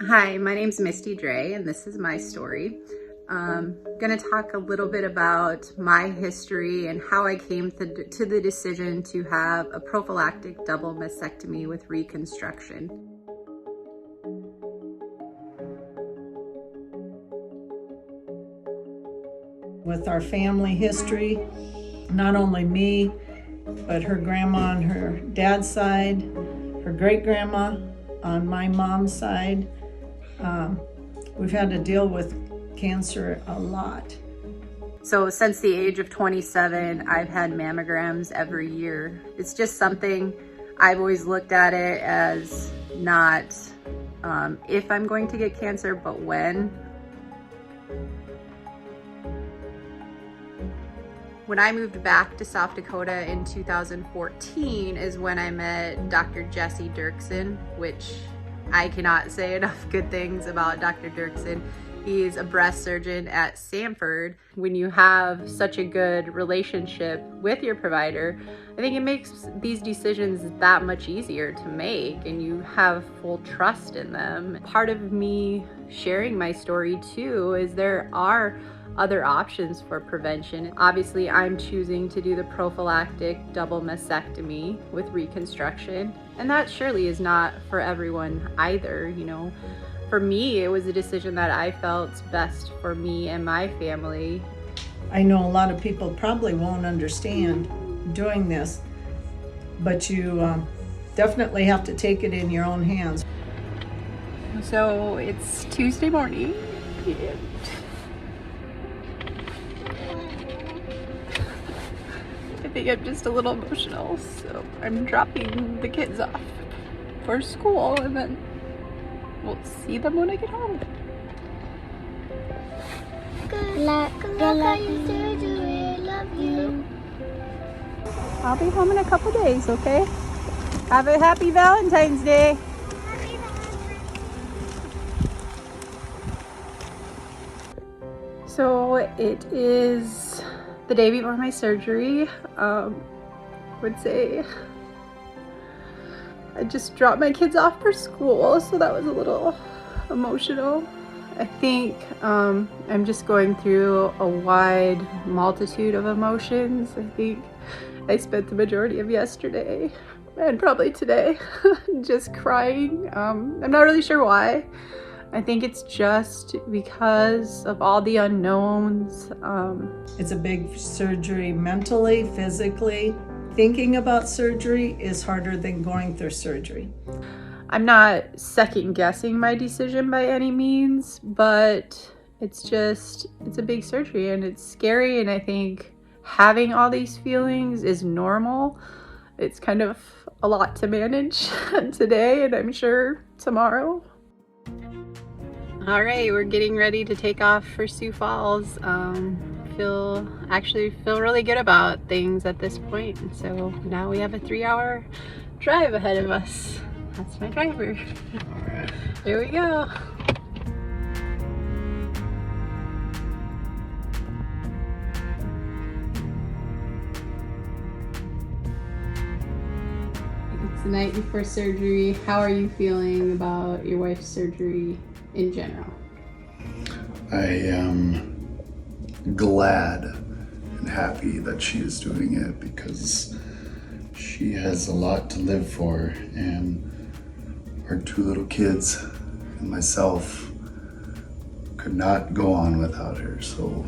Hi, my name's Mistie Drey, and this is my story. I'm going to talk a little bit about my history and how I came to the decision to have a prophylactic double mastectomy with reconstruction. With our family history, not only me, but her grandma on her dad's side, her great-grandma on my mom's side, we've had to deal with cancer a lot. So since the age of 27, I've had mammograms every year. It's just something I've always looked at it as not if I'm going to get cancer, but when. When I moved back to South Dakota in 2014 is when I met Dr. Jesse Dirksen, which I cannot say enough good things about Dr. Dirksen. He's a breast surgeon at Sanford. When you have such a good relationship with your provider, I think it makes these decisions that much easier to make, and you have full trust in them. Part of me sharing my story too is there are other options for prevention. Obviously, I'm choosing to do the prophylactic double mastectomy with reconstruction, and that surely is not for everyone either. You know, for me, it was a decision that I felt best for me and my family. I know a lot of people probably won't understand doing this, but you definitely have to take it in your own hands. So it's Tuesday morning. I think I'm just a little emotional, so I'm dropping the kids off for school, and then we'll see them when I get home. Good luck on your surgery, love you. I'll be home in a couple days, okay? Have a happy Valentine's Day. So it is the day before my surgery. Would say I just dropped my kids off for school, so that was a little emotional. I think I'm just going through a wide multitude of emotions. I think I spent the majority of yesterday and probably today just crying. I'm not really sure why. I think it's just because of all the unknowns. It's a big surgery mentally, physically. Thinking about surgery is harder than going through surgery. I'm not second guessing my decision by any means, but it's a big surgery and it's scary, and I think having all these feelings is normal. It's kind of a lot to manage today, and I'm sure tomorrow. All right, we're getting ready to take off for Sioux Falls. Actually feel really good about things at this point. So now we have a 3-hour drive ahead of us. That's my driver. All right. Here we go. It's the night before surgery. How are you feeling about your wife's surgery in general? I am glad and happy that she is doing it because she has a lot to live for, and our 2 little kids and myself could not go on without her. So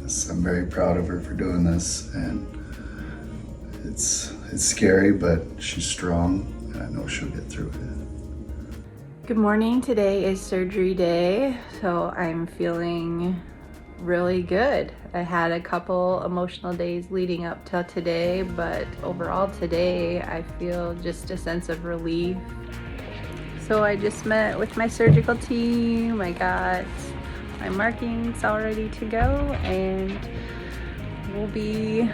yes, I'm very proud of her for doing this, and it's scary, but she's strong, and I know she'll get through it. Good morning. Today is surgery day, so I'm feeling really good. I had a couple emotional days leading up till today, but overall today I feel just a sense of relief. So I just met with my surgical team. I got my markings all ready to go, and we'll be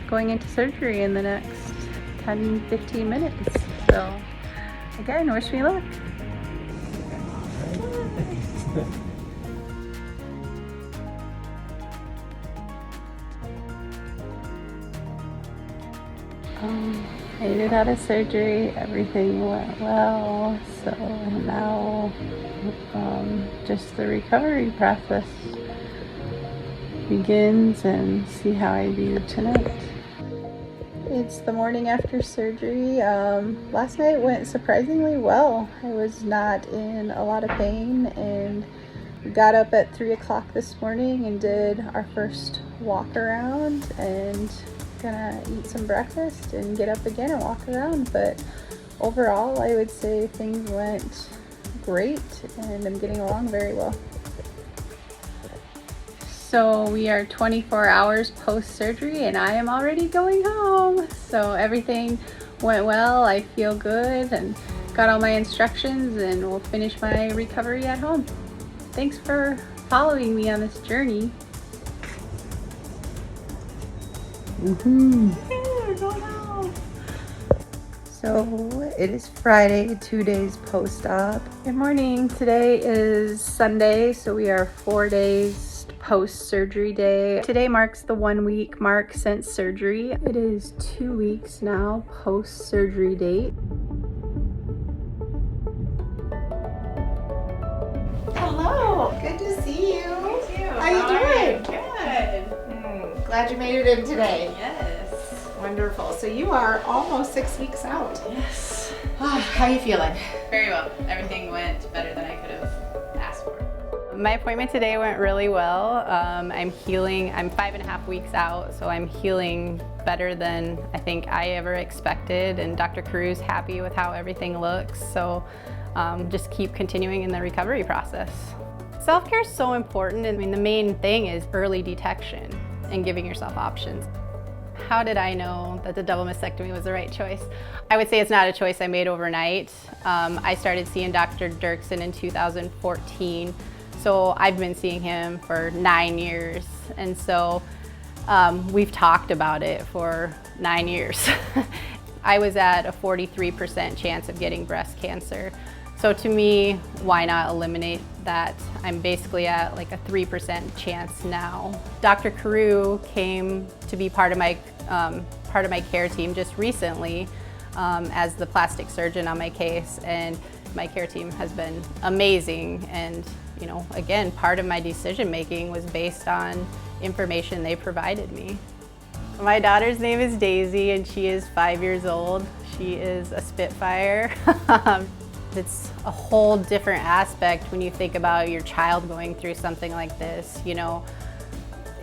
going into surgery in the next 10-15 minutes. So again, wish me luck. Made it out of surgery, everything went well, so now just the recovery process begins and see how I do tonight. It's the morning after surgery. Last night went surprisingly well. I was not in a lot of pain and got up at 3 o'clock this morning and did our first walk around, and gonna eat some breakfast and get up again and walk around. But overall, I would say things went great and I'm getting along very well. So we are 24 hours post-surgery and I am already going home. So everything went well, I feel good and got all my instructions, and we'll finish my recovery at home. Thanks for following me on this journey. Yeah, we're going home. So it is Friday, 2 days post-op. Good morning. Today is Sunday, so we are 4 days post-surgery day. Today marks the 1 week mark since surgery. It is 2 weeks now post-surgery date. Hello, good to see you. You too. How you doing? Good. Glad you made it in today. Yes. Wonderful. So you are almost 6 weeks out. Yes. How you feeling? Very well. Everything went better than I could have asked for. My appointment today went really well. I'm healing. I'm 5.5 weeks out, so I'm healing better than I think I ever expected, and Dr. Carew's happy with how everything looks. So just keep continuing in the recovery process. Self-care is so important. I mean, the main thing is early detection and giving yourself options. How did I know that the double mastectomy was the right choice? I would say it's not a choice I made overnight. I started seeing Dr. Dirksen in 2014. So I've been seeing him for 9 years. And so we've talked about it for 9 years. I was at a 43% chance of getting breast cancer. So to me, why not eliminate that? I'm basically at like a 3% chance now. Dr. Carew came to be part of my care team just recently as the plastic surgeon on my case, and my care team has been amazing. And you know, again, part of my decision making was based on information they provided me. My daughter's name is Daisy and she is 5 years old. She is a Spitfire. It's a whole different aspect when you think about your child going through something like this. You know,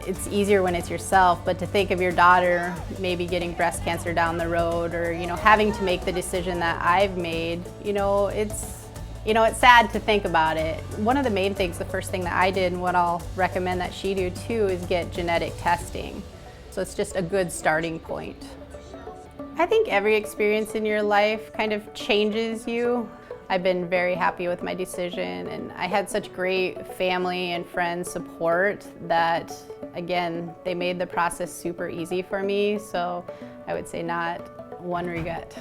it's easier when it's yourself, but to think of your daughter maybe getting breast cancer down the road, or you know, having to make the decision that I've made, it's sad to think about it. One of the main things, the first thing that I did, and what I'll recommend that she do too, is get genetic testing. So it's just a good starting point. I think every experience in your life kind of changes you. I've been very happy with my decision, and I had such great family and friends support that, again, they made the process super easy for me. So I would say not one regret.